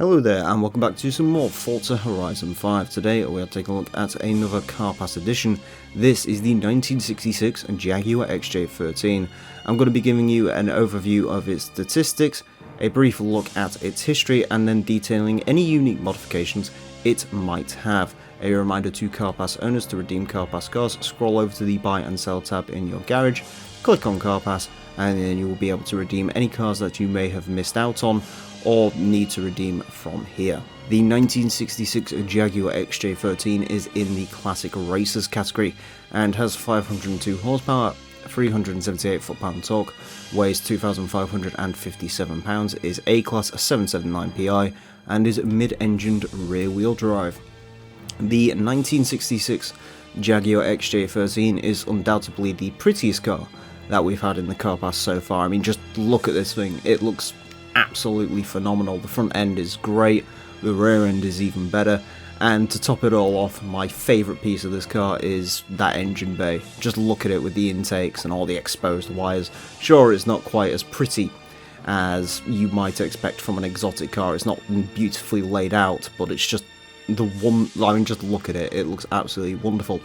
Hello there and welcome back to some more Forza Horizon 5. Today we are taking a look at another Car Pass edition. This is the 1966 Jaguar XJ13. I'm going to be giving you an overview of its statistics, a brief look at its history, and then detailing any unique modifications it might have. A reminder to Car Pass owners to redeem Car Pass cars, scroll over to the buy and sell tab in your garage, click on Car Pass, and then you will be able to redeem any cars that you may have missed out on or need to redeem from here. The 1966 Jaguar XJ13 is in the Classic Racers category and has 502 horsepower, 378 foot-pound torque, weighs 2,557 pounds, is A-Class 779 PI, and is mid-engined rear-wheel drive. The 1966 Jaguar XJ13 is undoubtedly the prettiest car that we've had in the Car Pass so far. I mean, just look at this thing. It looks absolutely phenomenal. The front end is great, the rear end is even better, and to top it all off, my favourite piece of this car is that engine bay. Just look at it with the intakes and all the exposed wires. Sure, it's not quite as pretty as you might expect from an exotic car, it's not beautifully laid out, but it's just the one, I mean, just look at it, it looks absolutely wonderful.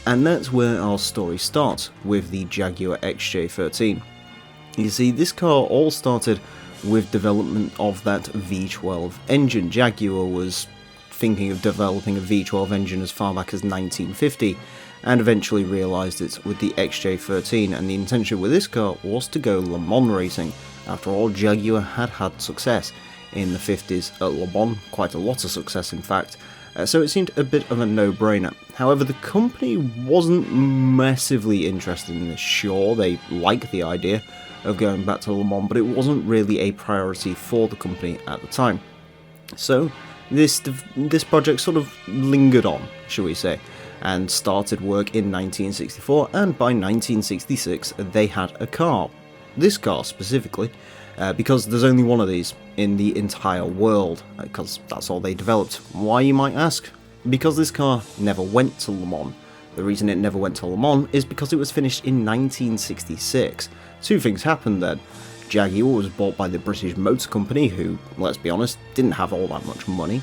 And that's where our story starts, with the Jaguar XJ13. You see, this car all started with development of that V12 engine. Jaguar was thinking of developing a V12 engine as far back as 1950, and eventually realised it with the XJ13, and the intention with this car was to go Le Mans racing. After all, Jaguar had had success in the 50s at Le Mans, quite a lot of success in fact, so it seemed a bit of a no-brainer. However, the company wasn't massively interested in this. Sure, they liked the idea of going back to Le Mans, but it wasn't really a priority for the company at the time. So this project sort of lingered on, shall we say, and started work in 1964, and by 1966 they had a car. This car specifically, because there's only one of these in the entire world, because that's all they developed. Why, you might ask? Because this car never went to Le Mans. The reason it never went to Le Mans is because it was finished in 1966. Two things happened then. Jaguar was bought by the British Motor Company, who, let's be honest, didn't have all that much money,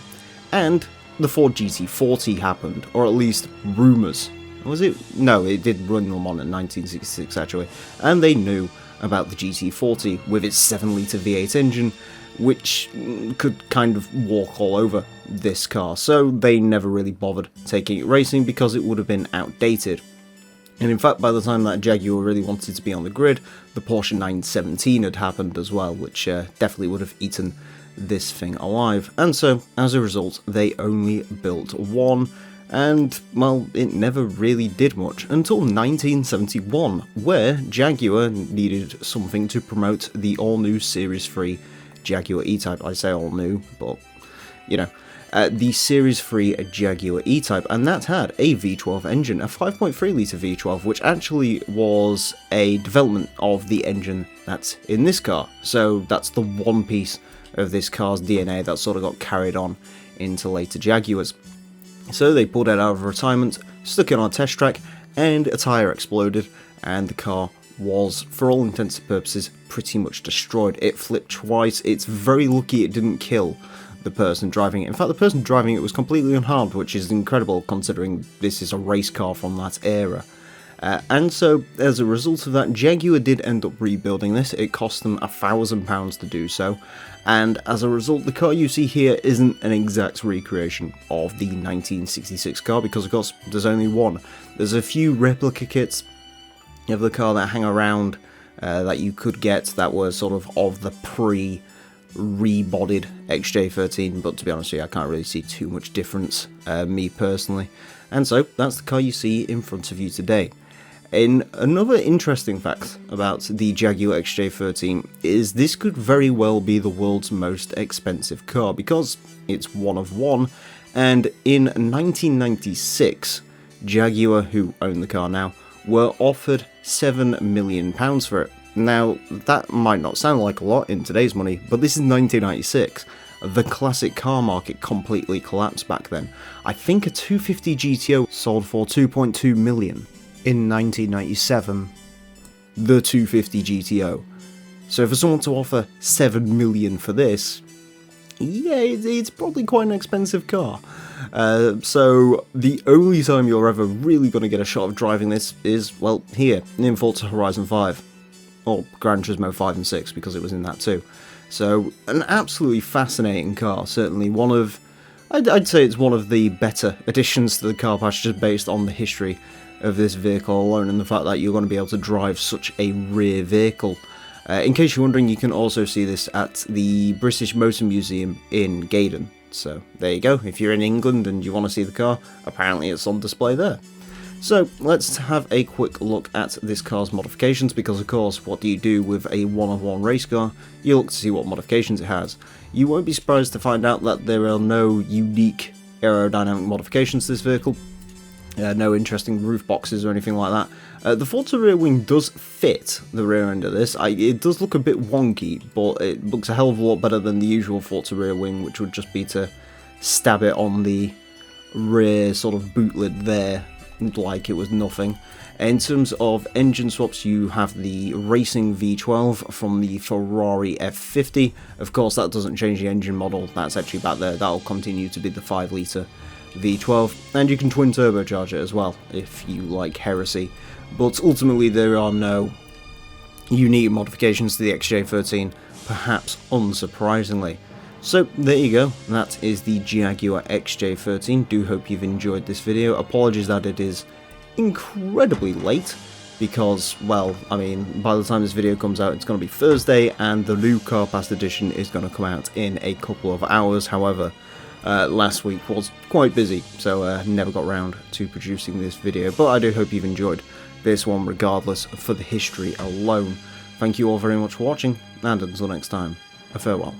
and the Ford GT40 happened, or at least rumours. Was it? No, it did run Le Mans in 1966 actually, and they knew about the GT40 with its 7-litre V8 engine, which could kind of walk all over this car, so they never really bothered taking it racing because it would have been outdated. And in fact, by the time that Jaguar really wanted to be on the grid, the Porsche 917 had happened as well, which definitely would have eaten this thing alive. And so, as a result, they only built one, and, well, it never really did much until 1971, where Jaguar needed something to promote the all-new Series 3 Jaguar E-Type. I say all-new, but, you know, the Series 3 Jaguar E-Type, and that had a V12 engine, a 5.3 litre V12, which actually was a development of the engine that's in this car. So that's the one piece of this car's DNA that sort of got carried on into later Jaguars. So they pulled it out of retirement, stuck it on a test track, and a tyre exploded, and the car was, for all intents and purposes, pretty much destroyed. It flipped twice. It's very lucky it didn't kill the person driving it. In fact, the person driving it was completely unharmed, which is incredible considering this is a race car from that era. And so, as a result of that, Jaguar did end up rebuilding this. It cost them £1,000 to do so, and as a result, the car you see here isn't an exact recreation of the 1966 car, because of course there's only one. There's a few replica kits of the car that hang around that you could get that were sort of the rebodied XJ13, but to be honest with you, I can't really see too much difference, me personally. And so, that's the car you see in front of you today. And another interesting fact about the Jaguar XJ13 is this could very well be the world's most expensive car, because it's one of one, and in 1996, Jaguar, who own the car now, were offered £7 million for it. Now, that might not sound like a lot in today's money, but this is 1996. The classic car market completely collapsed back then. I think a 250 GTO sold for 2.2 million in 1997. The 250 GTO. So for someone to offer 7 million for this, yeah, it's probably quite an expensive car. So the only time you're ever really going to get a shot of driving this is, well, here, in Forza Horizon 5. Or Gran Turismo 5 and 6, because it was in that too. So, an absolutely fascinating car, certainly one of... I'd say it's one of the better additions to the car patch, just based on the history of this vehicle alone, and the fact that you're going to be able to drive such a rare vehicle. In case you're wondering, you can also see this at the British Motor Museum in Gaydon. So, there you go. If you're in England and you want to see the car, apparently it's on display there. So, let's have a quick look at this car's modifications, because of course, what do you do with a one-on-one race car? You look to see what modifications it has. You won't be surprised to find out that there are no unique aerodynamic modifications to this vehicle. No interesting roof boxes or anything like that. The Forza rear wing does fit the rear end of this. It does look a bit wonky, but it looks a hell of a lot better than the usual Forza rear wing, which would just be to stab it on the rear sort of boot lid there, like it was nothing. In terms of engine swaps, you have the Racing V12 from the Ferrari F50. Of course, that doesn't change the engine model, that's actually back there. That'll continue to be the 5-litre V12, and you can twin turbocharge it as well if you like heresy. But ultimately, there are no unique modifications to the XJ13, perhaps unsurprisingly. So there you go, that is the Jaguar XJ13. Do hope you've enjoyed this video. Apologies that it is incredibly late, because, well, I mean, by the time this video comes out, it's going to be Thursday, and the new Car Pass edition is going to come out in a couple of hours. However, last week was quite busy, so never got round to producing this video, but I do hope you've enjoyed this one regardless for the history alone. Thank you all very much for watching, and until next time, a farewell.